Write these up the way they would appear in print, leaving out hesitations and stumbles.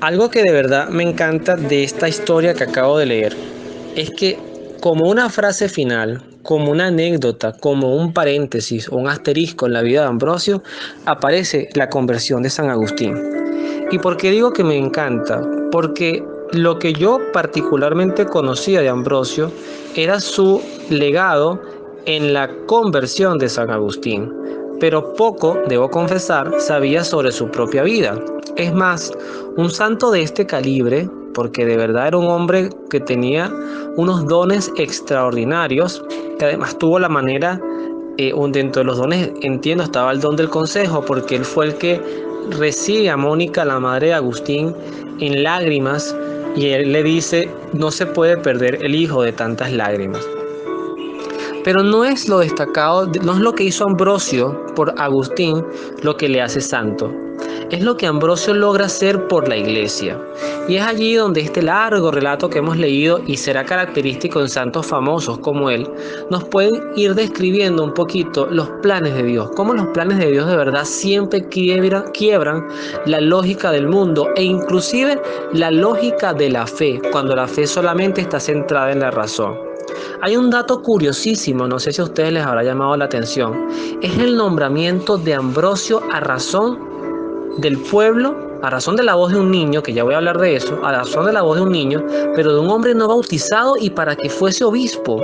Algo que de verdad me encanta de esta historia que acabo de leer es que como una frase final, como una anécdota, como un paréntesis o un asterisco en la vida de Ambrosio, aparece la conversión de San Agustín. ¿Y por qué digo que me encanta? Porque lo que yo particularmente conocía de Ambrosio era su legado en la conversión de San Agustín, pero poco, debo confesar, sabía sobre su propia vida. Es más, un santo de este calibre, porque de verdad era un hombre que tenía unos dones extraordinarios, que además tuvo la manera, dentro de los dones, entiendo, estaba el don del consejo, porque él fue el que recibe a Mónica, la madre de Agustín, en lágrimas, y él le dice, no se puede perder el hijo de tantas lágrimas. Pero no es lo destacado, no es lo que hizo Ambrosio por Agustín lo que le hace santo. Es lo que Ambrosio logra hacer por la iglesia. Y es allí donde este largo relato que hemos leído, y será característico en santos famosos como él, nos pueden ir describiendo un poquito los planes de Dios. Cómo los planes de Dios de verdad siempre quiebran la lógica del mundo e inclusive la lógica de la fe, cuando la fe solamente está centrada en la razón. Hay un dato curiosísimo, no sé si a ustedes les habrá llamado la atención. Es el nombramiento de Ambrosio a razón del pueblo, a razón de la voz de un niño, que ya voy a hablar de eso, a razón de la voz de un niño, pero de un hombre no bautizado y para que fuese obispo.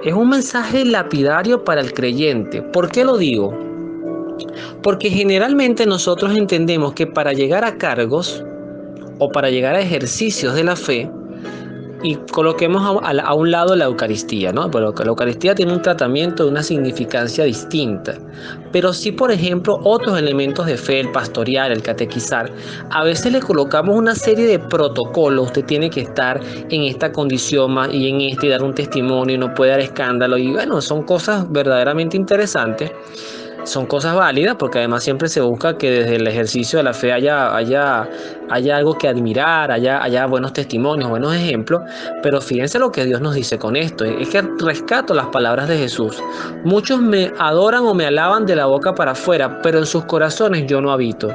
Es un mensaje lapidario para el creyente. ¿Por qué lo digo? Porque generalmente nosotros entendemos que para llegar a cargos o para llegar a ejercicios de la fe, y coloquemos a un lado la Eucaristía, ¿no? Pero la Eucaristía tiene un tratamiento de una significancia distinta. Pero sí, por ejemplo, otros elementos de fe, el pastorear, el catequizar, a veces le colocamos una serie de protocolos. Usted tiene que estar en esta condición y en este y dar un testimonio y no puede dar escándalo. Y bueno, son cosas verdaderamente interesantes. Son cosas válidas porque además siempre se busca que desde el ejercicio de la fe haya algo que admirar, haya buenos testimonios, buenos ejemplos, pero fíjense lo que Dios nos dice con esto, es que rescato las palabras de Jesús. Muchos me adoran o me alaban de la boca para afuera, pero en sus corazones yo no habito.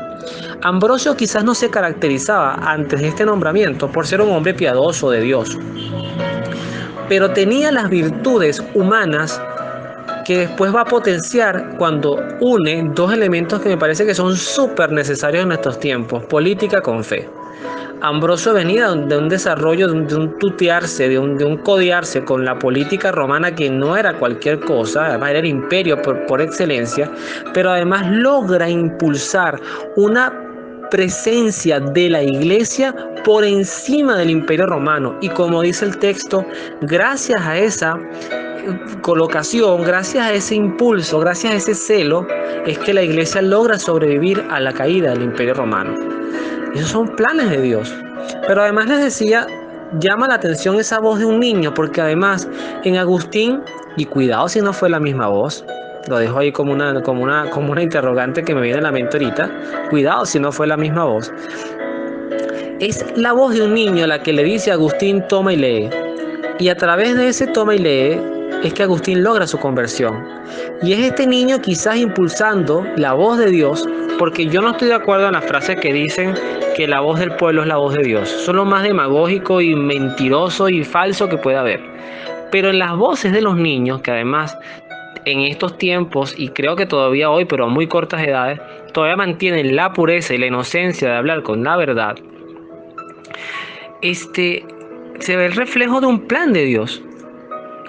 Ambrosio quizás no se caracterizaba antes de este nombramiento por ser un hombre piadoso de Dios, pero tenía las virtudes humanas que después va a potenciar cuando une dos elementos que me parece que son súper necesarios en nuestros tiempos: política con fe. Ambrosio venía de un desarrollo, de un tutearse, de un codearse con la política romana, que no era cualquier cosa, además era el imperio por excelencia, pero además logra impulsar una presencia de la iglesia por encima del imperio romano. Y como dice el texto, gracias a esa colocación, gracias a ese impulso, gracias a ese celo, es que la iglesia logra sobrevivir a la caída del imperio romano. Esos son planes de Dios. Pero además les decía, llama la atención esa voz de un niño, porque además en Agustín, y cuidado si no fue la misma voz, lo dejo ahí como una interrogante que me viene a la mente ahorita, cuidado si no fue la misma voz, es la voz de un niño la que le dice a Agustín: toma y lee. Y a través de ese toma y lee es que Agustín logra su conversión. Y es este niño quizás impulsando la voz de Dios, porque yo no estoy de acuerdo en las frases que dicen que la voz del pueblo es la voz de Dios. Son lo más demagógico y mentiroso y falso que puede haber. Pero en las voces de los niños, que además en estos tiempos, y creo que todavía hoy, pero a muy cortas edades, todavía mantienen la pureza y la inocencia de hablar con la verdad, se ve el reflejo de un plan de Dios.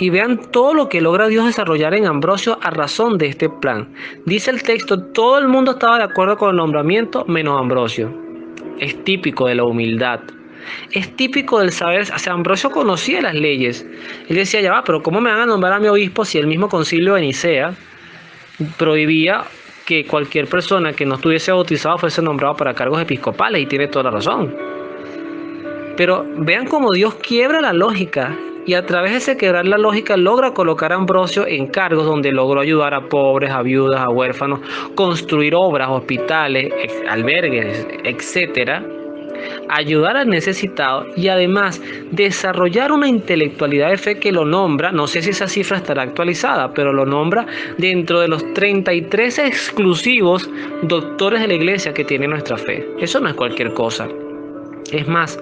Y vean todo lo que logra Dios desarrollar en Ambrosio a razón de este plan. Dice el texto, todo el mundo estaba de acuerdo con el nombramiento menos Ambrosio. Es típico de la humildad. Es típico del saber. O sea, Ambrosio conocía las leyes. Él decía, ya va, pero ¿cómo me van a nombrar a mi obispo si el mismo concilio de Nicea prohibía que cualquier persona que no estuviese bautizado fuese nombrado para cargos episcopales? Y tiene toda la razón. Pero vean cómo Dios quiebra la lógica, y a través de ese quebrar la lógica logra colocar a Ambrosio en cargos donde logró ayudar a pobres, a viudas, a huérfanos, construir obras, hospitales, albergues, etc. ayudar al necesitado y además desarrollar una intelectualidad de fe que lo nombra, no sé si esa cifra estará actualizada, pero lo nombra dentro de los 33 exclusivos doctores de la iglesia que tiene nuestra fe. Eso no es cualquier cosa. Es más,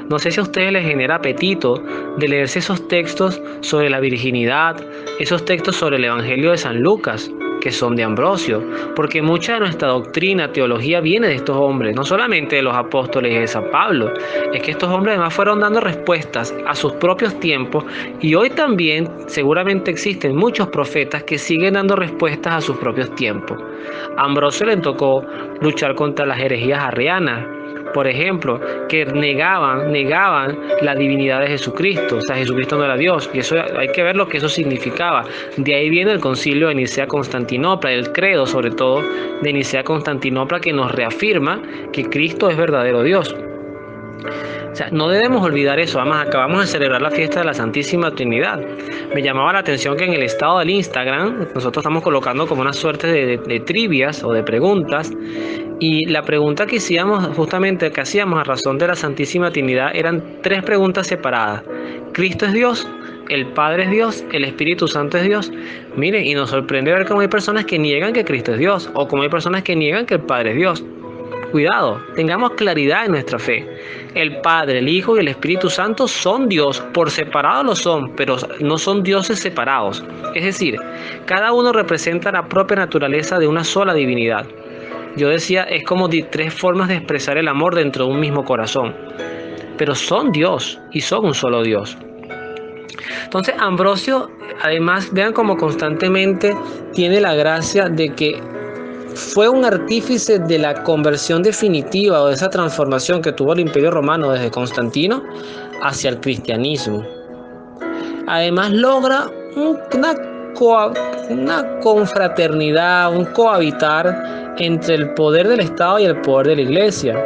no sé si a ustedes les genera apetito de leerse esos textos sobre la virginidad, esos textos sobre el Evangelio de San Lucas, que son de Ambrosio, porque mucha de nuestra doctrina, teología viene de estos hombres, no solamente de los apóstoles y de San Pablo, es que estos hombres además fueron dando respuestas a sus propios tiempos y hoy también seguramente existen muchos profetas que siguen dando respuestas a sus propios tiempos. A Ambrosio le tocó luchar contra las herejías arrianas, por ejemplo, que negaban la divinidad de Jesucristo, o sea, Jesucristo no era Dios, y eso hay que ver lo que eso significaba. De ahí viene el concilio de Nicea-Constantinopla, el credo sobre todo de Nicea-Constantinopla, que nos reafirma que Cristo es verdadero Dios. O sea, no debemos olvidar eso. Además, acabamos de celebrar la fiesta de la Santísima Trinidad. Me llamaba la atención que en el estado del Instagram nosotros estamos colocando como una suerte de trivias o de preguntas. Y la pregunta que hacíamos a razón de la Santísima Trinidad eran 3 preguntas separadas. ¿Cristo es Dios? ¿El Padre es Dios? ¿El Espíritu Santo es Dios? Mire, y nos sorprende ver cómo hay personas que niegan que Cristo es Dios o cómo hay personas que niegan que el Padre es Dios. Cuidado, tengamos claridad en nuestra fe. El Padre, el Hijo y el Espíritu Santo son Dios, por separado lo son, pero no son dioses separados. Es decir, cada uno representa la propia naturaleza de una sola divinidad. Yo decía, es como 3 formas de expresar el amor dentro de un mismo corazón. Pero son Dios y son un solo Dios. Entonces Ambrosio, además, vean cómo constantemente tiene la gracia de que fue un artífice de la conversión definitiva o de esa transformación que tuvo el Imperio Romano desde Constantino hacia el cristianismo. Además logra una confraternidad, un cohabitar entre el poder del Estado y el poder de la Iglesia,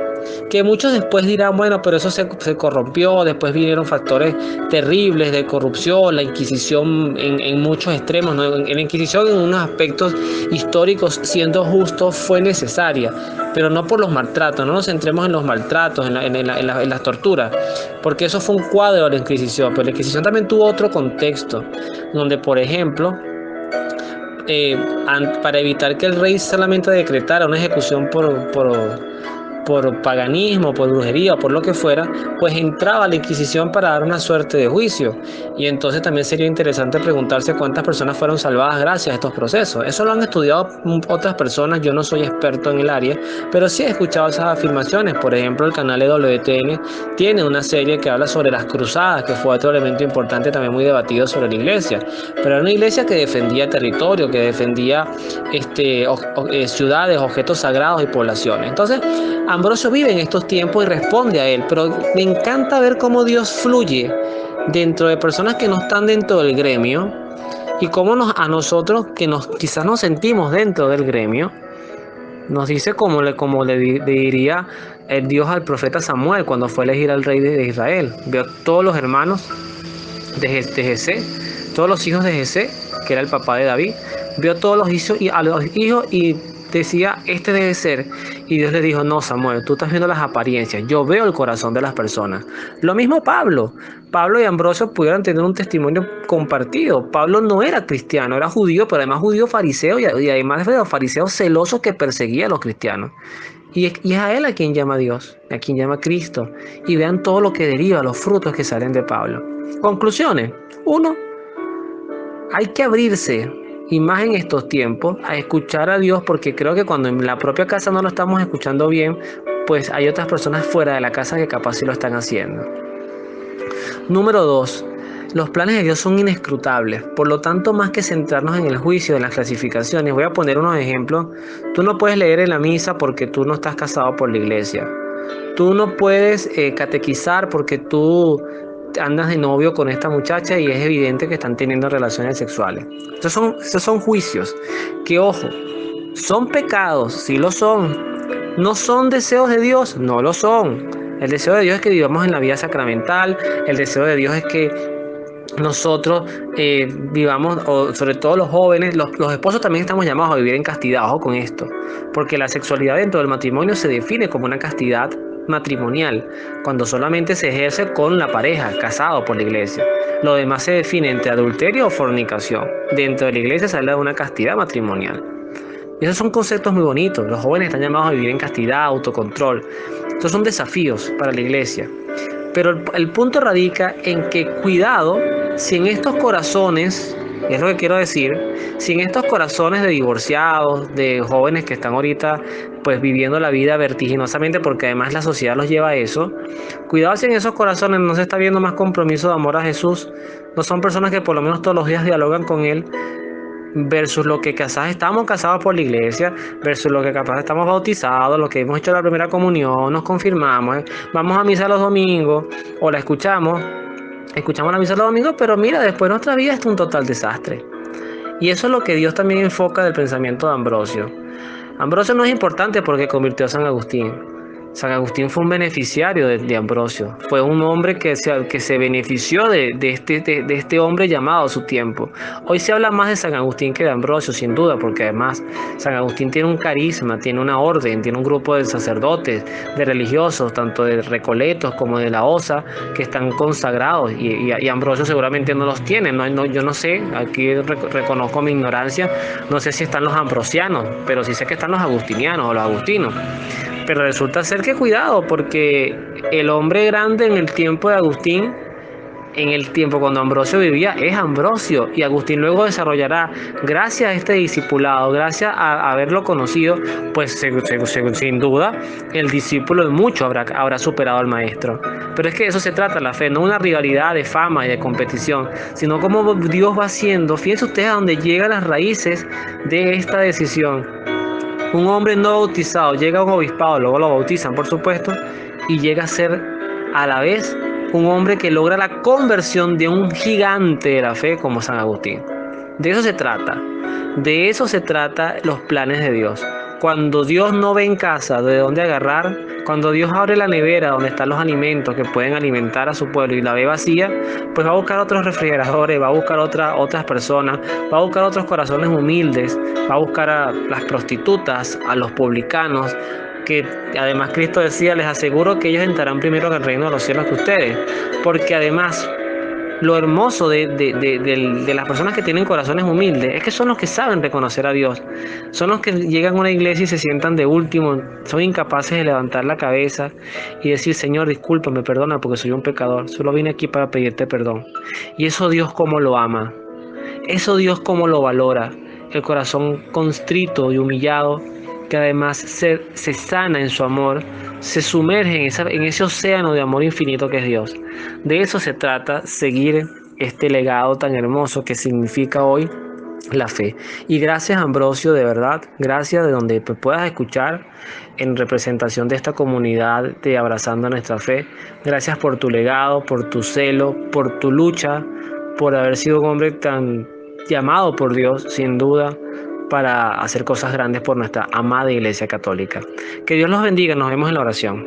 que muchos después dirán, bueno, pero eso se corrompió, después vinieron factores terribles de corrupción, la Inquisición en muchos extremos, ¿no? En la Inquisición en unos aspectos históricos, siendo justo, fue necesaria, pero no por los maltratos, no nos centremos en los maltratos, en las torturas, porque eso fue un cuadro de la Inquisición, pero la Inquisición también tuvo otro contexto, donde, por ejemplo, para evitar que el rey solamente decretara una ejecución por paganismo, por brujería o por lo que fuera, pues entraba la Inquisición para dar una suerte de juicio. Y entonces también sería interesante preguntarse cuántas personas fueron salvadas gracias a estos procesos. Eso lo han estudiado otras personas, yo no soy experto en el área, pero sí he escuchado esas afirmaciones. Por ejemplo, el canal de WTN tiene una serie que habla sobre las cruzadas, que fue otro elemento importante también muy debatido sobre la iglesia. Pero era una iglesia que defendía territorio, que defendía ciudades, objetos sagrados y poblaciones. Entonces, Ambrosio vive en estos tiempos y responde a él, pero me encanta ver cómo Dios fluye dentro de personas que no están dentro del gremio y cómo a nosotros que quizás nos sentimos dentro del gremio, nos dice como le diría el Dios al profeta Samuel cuando fue a elegir al rey de Israel. Vio todos los hermanos de Jesé, todos los hijos de Jesé, que era el papá de David, vio todos los hijos y decía, este debe ser. Y Dios le dijo, no, Samuel, tú estás viendo las apariencias, yo veo el corazón de las personas. Lo mismo Pablo y Ambrosio pudieron tener un testimonio compartido. Pablo no era cristiano, era judío, pero además judío fariseo y además de los fariseos celosos que perseguía a los cristianos. Y es a él a quien llama Dios, a quien llama Cristo. Y vean todo lo que deriva, los frutos que salen de Pablo. Conclusiones. 1. Hay que abrirse, y más en estos tiempos, a escuchar a Dios, porque creo que cuando en la propia casa no lo estamos escuchando bien, pues hay otras personas fuera de la casa que capaz sí lo están haciendo. Número 2. Los planes de Dios son inescrutables, por lo tanto, más que centrarnos en el juicio, en las clasificaciones, voy a poner unos ejemplos. Tú no puedes leer en la misa porque tú no estás casado por la iglesia. Tú no puedes catequizar porque tú andas de novio con esta muchacha y es evidente que están teniendo relaciones sexuales. Estos son juicios que, ojo, son pecados, sí lo son. ¿No son deseos de Dios? No lo son. El deseo de Dios es que vivamos en la vida sacramental. El deseo de Dios es que nosotros vivamos, o sobre todo los jóvenes, los esposos también estamos llamados a vivir en castidad. Ojo con esto, porque la sexualidad dentro del matrimonio se define como una castidad matrimonial, cuando solamente se ejerce con la pareja, casado por la iglesia. Lo demás se define entre adulterio o fornicación. Dentro de la iglesia se habla de una castidad matrimonial. Y esos son conceptos muy bonitos. Los jóvenes están llamados a vivir en castidad, autocontrol. Estos son desafíos para la iglesia. Pero el punto radica en que cuidado si en estos corazones, y es lo que quiero decir, si en estos corazones de divorciados, de jóvenes que están ahorita pues viviendo la vida vertiginosamente, porque además la sociedad los lleva a eso, cuidado si en esos corazones no se está viendo más compromiso de amor a Jesús, no son personas que por lo menos todos los días dialogan con Él, versus lo que quizás estamos casados por la iglesia, versus lo que capaz estamos bautizados, lo que hemos hecho la primera comunión, nos confirmamos, vamos a misa los domingos o la escuchamos la misa los domingos, pero mira, después nuestra vida es un total desastre. Y eso es lo que Dios también enfoca del pensamiento de Ambrosio. Ambrosio no es importante porque convirtió a San Agustín. San Agustín fue un beneficiario de Ambrosio. Fue un hombre que se benefició de este hombre llamado a su tiempo. Hoy se habla más de San Agustín que de Ambrosio, sin duda, porque además San Agustín tiene un carisma, tiene una orden, tiene un grupo de sacerdotes, de religiosos, tanto de Recoletos como de la Osa, que están consagrados. Y Ambrosio seguramente no los tiene. Yo no sé, aquí reconozco mi ignorancia, no sé si están los ambrosianos, pero sí sé que están los agustinianos o los agustinos. Pero resulta ser que cuidado, porque el hombre grande en el tiempo de Agustín, en el tiempo cuando Ambrosio vivía, es Ambrosio. Y Agustín luego desarrollará, gracias a este discipulado, gracias a haberlo conocido, pues sin duda, el discípulo en mucho habrá superado al maestro. Pero es que de eso se trata la fe, no una rivalidad de fama y de competición, sino cómo Dios va haciendo. Fíjense ustedes a dónde llegan las raíces de esta decisión. Un hombre no bautizado llega a un obispado, luego lo bautizan por supuesto, y llega a ser a la vez un hombre que logra la conversión de un gigante de la fe como San Agustín. De eso se trata los planes de Dios. Cuando Dios no ve en casa de dónde agarrar, cuando Dios abre la nevera donde están los alimentos que pueden alimentar a su pueblo y la ve vacía, pues va a buscar otros refrigeradores, va a buscar otras personas, va a buscar otros corazones humildes, va a buscar a las prostitutas, a los publicanos, que además Cristo decía, les aseguro que ellos entrarán primero en el reino de los cielos que ustedes, porque además lo hermoso de las personas que tienen corazones humildes es que son los que saben reconocer a Dios, son los que llegan a una iglesia y se sientan de último, son incapaces de levantar la cabeza y decir, Señor, discúlpame, perdona porque soy un pecador, solo vine aquí para pedirte perdón. Y eso Dios cómo lo ama, eso Dios cómo lo valora, el corazón constrito y humillado, que además se sana en su amor, se sumerge en ese océano de amor infinito que es Dios. De eso se trata, seguir este legado tan hermoso que significa hoy la fe. Y gracias, Ambrosio, de verdad, gracias de donde puedas escuchar en representación de esta comunidad de Abrazando Nuestra Fe. Gracias por tu legado, por tu celo, por tu lucha, por haber sido un hombre tan llamado por Dios, sin duda, para hacer cosas grandes por nuestra amada Iglesia Católica. Que Dios los bendiga, nos vemos en la oración.